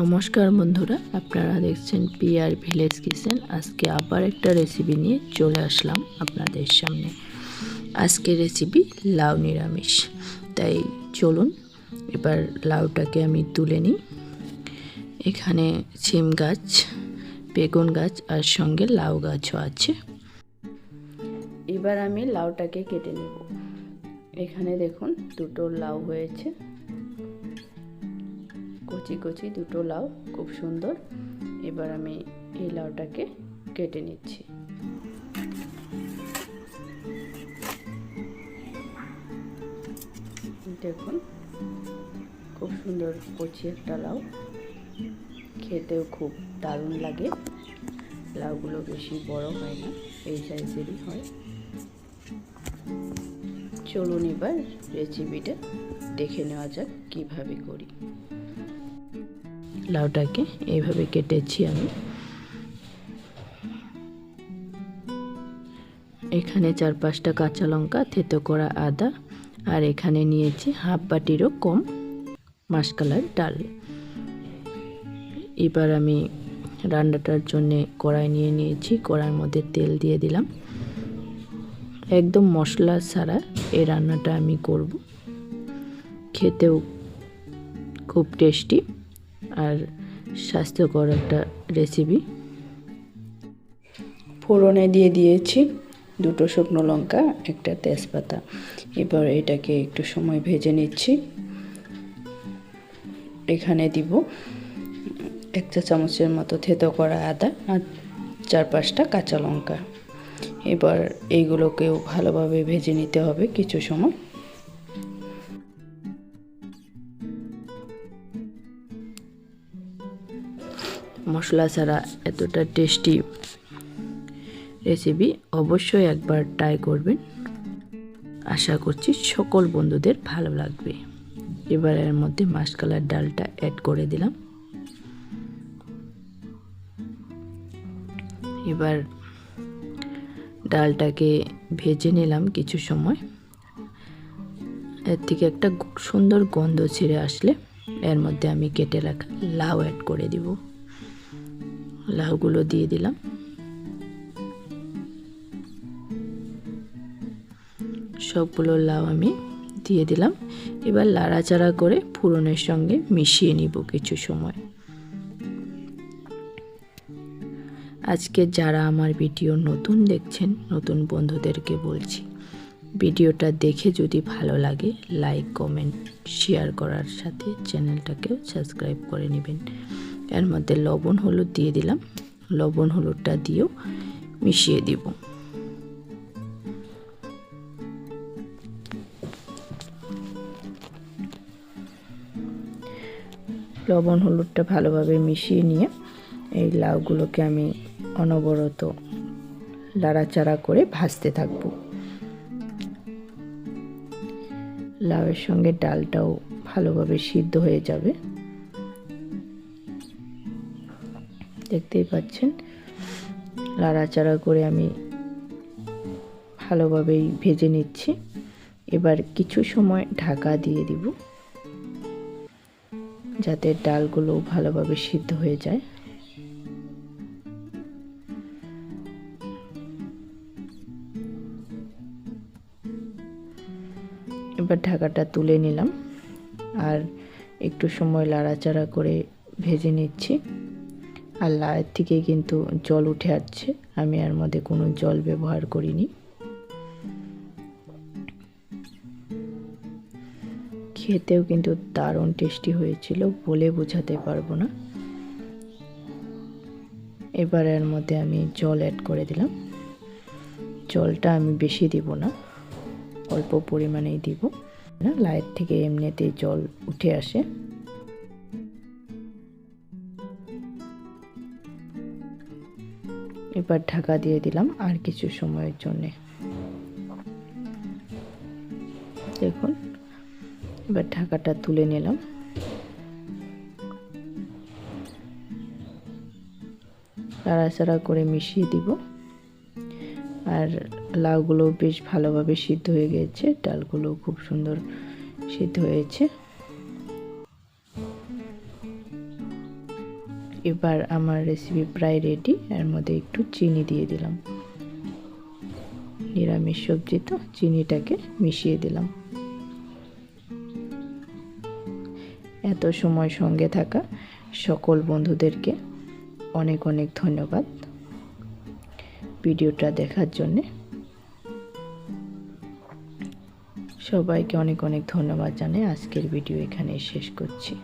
নমস্কার বন্ধুরা, আপনারা দেখছেন পিআর ভিলেজ কিচেন। আজকে আবার একটা রেসিপি নিয়ে চলে আসলাম আপনাদের সামনে। আজকের রেসিপি লাউ নিরামিষ। তাই চলুন এবার লাউটাকে আমি তুলে নিই। এখানে সিম গাছ, বেগুন গাছ আর সঙ্গে লাউ গাছও আছে। এবার আমি লাউটাকে কেটে নেব। এখানে দেখুন দুটো লাউ হয়েছে, কচি কচি দুটো লাউ, খুব সুন্দর। এবার আমি এই লাউটাকে কেটে নিচ্ছি। দেখুন খুব সুন্দর কচি একটা লাউ, খেতেও খুব দারুণ লাগে। লাউগুলো বেশি বড় হয় না, এই সাইজেরই হয়। চলুন এবার রেসিপিটা দেখে নেওয়া যাক কিভাবে করি। লাউটাকে এইভাবে কেটেছি আমি। এখানে 4-5টা কাঁচা লঙ্কা, থেতো করা আদা, আর এখানে নিয়েছি হাফ বাটিরও কম মাসকলাইর ডাল। এবার আমি রান্নাটার জন্যে কড়াই নিয়ে নিয়েছি। কড়াইয়ের মধ্যে তেল দিয়ে দিলাম। একদম মশলা ছাড়া এই রান্নাটা আমি করব। খেতেও খুব টেস্টি আর স্বাস্থ্যকর একটা রেসিপি। ফোড়নে দিয়ে দিয়েছি 2টো শুকনো লঙ্কা, একটা তেজপাতা। এবার এটাকে একটু সময় ভেজে নিচ্ছি। এখানে দিব 1 চা চামচের মতো থেতো করা আদা আর 4-5টা কাঁচা লঙ্কা। এবার এইগুলোকেও ভালোভাবে ভেজে নিতে হবে কিছু সময়। মশলা ছাড়া এতটা টেস্টি রেসিপি অবশ্যই একবার ট্রাই করবেন। আশা করছি সকল বন্ধুদের ভালো লাগবে। এবার এর মধ্যে মাসকলাইর ডালটা অ্যাড করে দিলাম। এবার ডালটাকে ভেজে নিলাম কিছু সময়। এর থেকে একটা সুন্দর গন্ধ ছেড়ে আসলে এর মধ্যে আমি কেটে রাখা লাউ অ্যাড করে দিব। লাউগুলো দিয়ে দিলাম। সবগুলো লাউ আমি দিয়ে দিলাম। এবার লাড়াচাড়া করে ফোড়নের সঙ্গে মিশিয়ে নিব কিছু সময়। আজকে যারা আমার ভিডিও নতুন দেখছেন, নতুন বন্ধুদেরকে বলছি, ভিডিওটা দেখে যদি ভালো লাগে লাইক, কমেন্ট, শেয়ার করার সাথে চ্যানেলটাকেও সাবস্ক্রাইব করে নেবেন। এর মধ্যে লবণ হলুদ দিয়ে দিলাম। লবণ হলুদটা দিয়েও মিশিয়ে দিব। লবণ হলুদটা ভালোভাবে মিশিয়ে নিয়ে এই লাউগুলোকে আমি অনবরত লাড়াচাড়া করে ভাজতে থাকবো। লাউয়ের সঙ্গে ডালটাও ভালোভাবে সিদ্ধ হয়ে যাবে। দেখতেই পাচ্ছেন লাড়াচাড়া করে আমি ভালোভাবেই ভেজে নিচ্ছি। এবার কিছু সময় ঢাকা দিয়ে দিব যাতে ডালগুলো ভালোভাবে সিদ্ধ হয়ে যায়। এবার ঢাকাটা তুলে নিলাম আর একটু সময় লাড়াচাড়া করে ভেজে নিচ্ছি। আর লাউয়ের থেকে কিন্তু জল উঠে আসছে, আমি এর মধ্যে কোনো জল ব্যবহার করিনি। খেতেও কিন্তু দারুণ টেস্টি হয়েছিল, বলে বোঝাতে পারবো না। এবার এর মধ্যে আমি জল অ্যাড করে দিলাম। জলটা আমি বেশি দিব না, অল্প পরিমাণেই দিব না, লাউয়ের থেকে এমনিতেই জল উঠে আসে। এবার ঢাকা দিয়ে দিলাম আর কিছু সময়ের জন্যে। দেখুন এবার ঢাকাটা তুলে নিলাম। নাড়াচাড়া করে মিশিয়ে দিব। আর লাউগুলো বেশ ভালোভাবে সিদ্ধ হয়ে গেছে, ডালগুলো খুব সুন্দর সিদ্ধ হয়েছে। এবার আমার রেসিপি প্রায় রেডি। এর মধ্যে একটু চিনি দিয়ে দিলাম, নিরামিষ সবজি তো চিনিটাকে মিশিয়ে দিলাম। এত সময় সঙ্গে থাকা সকল বন্ধুদেরকে অনেক অনেক ধন্যবাদ ভিডিওটা দেখার জন্যে। সবাইকে অনেক অনেক ধন্যবাদ জানাই আজকের ভিডিও এখানে শেষ করছি।